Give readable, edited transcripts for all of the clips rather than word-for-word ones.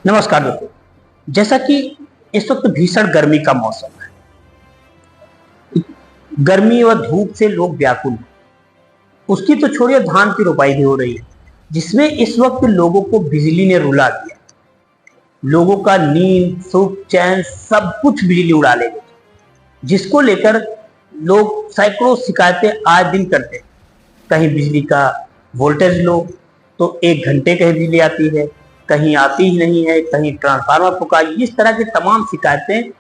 नमस्कार दोस्तों। जैसा कि इस वक्त भीषण गर्मी का मौसम है, गर्मी व धूप से लोग व्याकुल हैं। उसकी तो छोड़िए, धान की रोपाई भी हो रही है, जिसमें इस वक्त लोगों को बिजली ने रुला दिया। लोगों का नींद, सुख, चैन सब कुछ बिजली उड़ा ले गई, जिसको लेकर लोग सैकड़ों शिकायतें आए दिन करते हैं। कहीं बिजली का वोल्टेज लो तो 1 घंटे कहीं बिजली आती है, कहीं आती ही नहीं है, कहीं ट्रांसफार्मर फूका। इस तरह की तमाम शिकायतें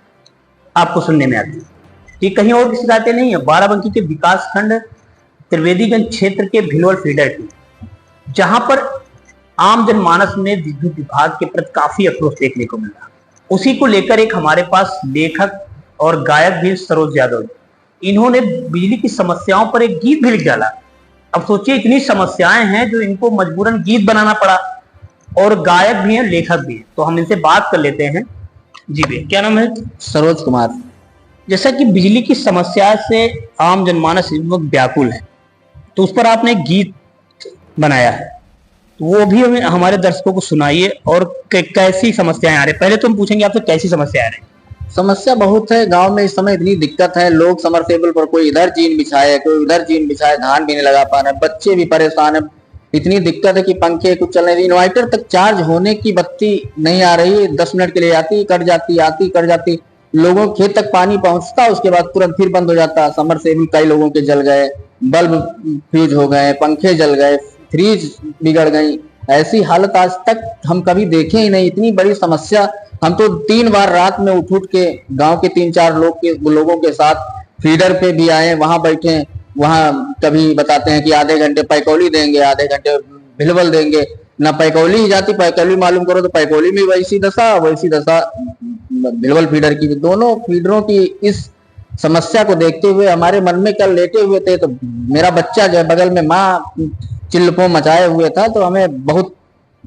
आपको सुनने में आती है। ये कहीं और की शिकायतें नहीं है, बाराबंकी के विकास खंड त्रिवेदीगंज क्षेत्र के भिलवल फीडर की, जहां पर आम जनमानस में विद्युत विभाग के प्रति काफी आक्रोश देखने को मिला। उसी को लेकर एक हमारे पास लेखक और गायक भी सरोज यादव, इन्होंने बिजली की समस्याओं पर एक गीत भी लिख डाला। अब सोचिए, इतनी समस्याएं हैं जो इनको मजबूरन गीत बनाना पड़ा, और गायक भी हैं, लेखक भी हैं। तो हम इनसे बात कर लेते हैं। जी भैया, क्या नाम है? सरोज कुमार। जैसा कि बिजली की समस्या से आम जनमानस इस वक्त व्याकुल है, तो उस पर आपने गीत बनाया है, तो वो भी हमें हमारे दर्शकों को सुनाइए। और कैसी समस्याएं आ रही है, पहले तो हम पूछेंगे आपसे कैसी समस्या आ रही है। समस्या बहुत है गांव में इस समय, इतनी दिक्कत है। लोग समरसेबल पर कोई इधर जीन बिछाए, कोई उधर जीन बिछाए, धान भी नहीं लगा पा रहे, बच्चे भी परेशान है। इतनी दिक्कत है कि पंखे कुछ चल नहीं रही, इन्वर्टर तक चार्ज होने की बत्ती नहीं आ रही है। 10 मिनट के लिए आती, कट जाती, आती, कट जाती। लोगों के खेत तक पानी पहुंचता, उसके बाद तुरंत फिर बंद हो जाता। समरसेबल कई लोगों के जल गए, बल्ब फ्यूज हो गए, पंखे जल गए, फ्रिज बिगड़ गई। ऐसी हालत आज तक हम कभी देखे ही नहीं, इतनी बड़ी समस्या। हम तो 3 बार रात में उठ के गांव के 3-4 लोगों के साथ फीडर पे भी आए, वहां बैठे। वहां कभी बताते हैं कि आधे घंटे पैकौली देंगे, आधे घंटे भिलवल देंगे, ना पैकौली ही जाती। पैकौली मालूम करो तो पैकौली में वैसी दशा भिलवल फीडर की भी। दोनों फीडरों की इस समस्या को देखते हुए हमारे मन में कल लेटे हुए थे, तो मेरा बच्चा जो है बगल में माँ चिल्लपो मचाए हुए था, तो हमें बहुत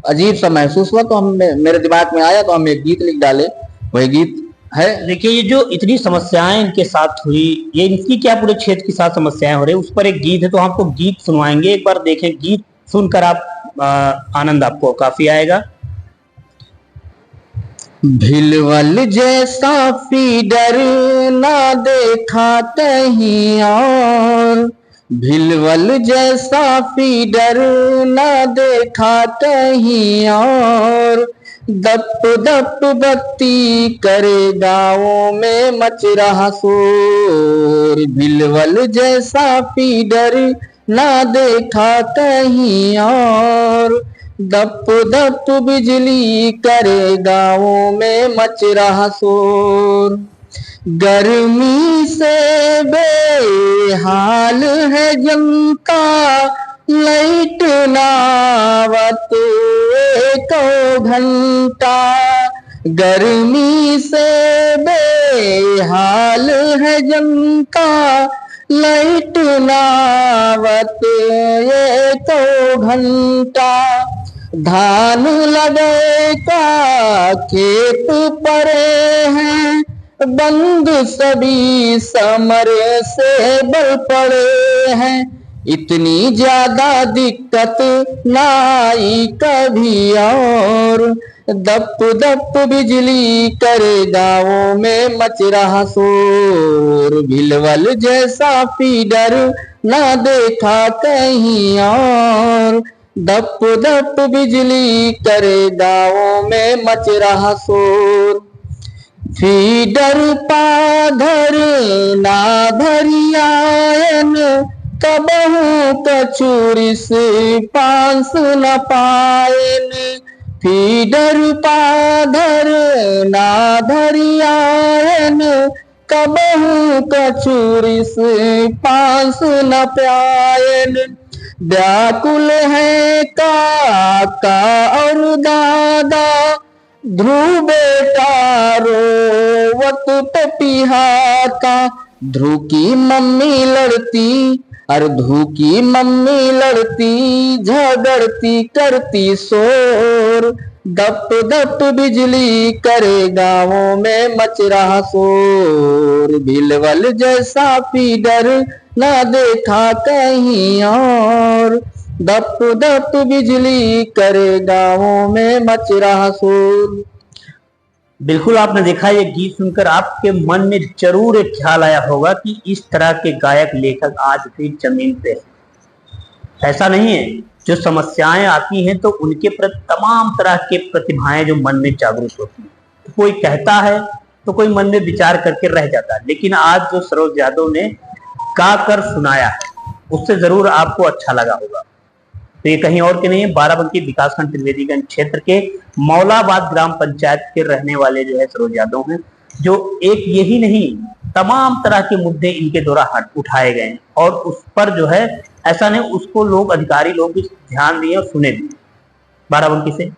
अजीब सा महसूस हुआ। तो हम मेरे दिमाग में आया, तो हम एक गीत लिख डाले। वही गीत है। देखिए, ये जो इतनी समस्याएं इनके साथ हुई, ये इनकी क्या पूरे क्षेत्र के साथ समस्याएं हो रही, उस पर एक गीत है, तो हम आपको गीत सुनवाएंगे। एक बार देखें, गीत सुनकर आप आनंद आपको काफी आएगा। भिलवल जैसा फीडर ना देखा कहीं और, भिलवल जैसा फीडर ना देखा कहीं और। दप दप बत्ती करे गाँवों में मच रहा शोर। भिलवल जैसा फीडर ना देखा कहीं और। दप दप बिजली करे गाँवों में मच रहा शोर। गर्मी से बेहाल है जनता, लाइट नावत 1 घंटा। गर्मी से बेहाल है जनता, लाइट नावत 1 घंटा। धान लगे का खेत पड़े हैं, बंद सभी समर से बल पड़े हैं। इतनी ज्यादा दिक्कत ना आई कभी और। दप दप बिजली करे गाँवों में मच रहा शोर। भिलवल जैसा फीडर ना देखा कहीं और। दप दप बिजली करे गाँवों में मच रहा शोर। फीडर पाधर ना धरियायन, कबहू कचूरिस पांस न पायन। फीडर पाधर ना धरियायन, कबहू कचूरिस पांस न पायन। व्याकुल है काका और दादा, ध्रुव बेटा रोवत पपिहाता। ध्रुव की मम्मी लड़ती, अरे ध्रुव की मम्मी लड़ती, झगड़ती करती शोर। दप दप बिजली करे गाँवों में मच रहा शोर। भिलवल जैसा फीडर ना देखा कहीं और। दप दप बिजली करे गाँवों में मच रहा शोर। बिल्कुल, आपने देखा ये गीत सुनकर आपके मन में जरूर एक ख्याल आया होगा कि इस तरह के गायक लेखक आज भी जमीन पे है। ऐसा नहीं है, जो समस्याएं आती हैं तो उनके प्रति तमाम तरह के प्रतिभाएं जो मन में जागरूक होती हैं, तो कोई कहता है तो कोई मन में विचार करके रह जाता है, लेकिन आज जो सरोज यादव ने गा कर सुनाया है उससे जरूर आपको अच्छा लगा होगा। तो ये कहीं और के नहीं है, बाराबंकी विकासखंड त्रिवेदीगंज क्षेत्र के मौलाबाद ग्राम पंचायत के रहने वाले जो है सरोज यादव हैं, जो एक यही नहीं तमाम तरह के मुद्दे इनके द्वारा उठाए गए हैं और उस पर जो है ऐसा नहीं उसको लोग अधिकारी लोग भी ध्यान दिए और सुने भी। बाराबंकी से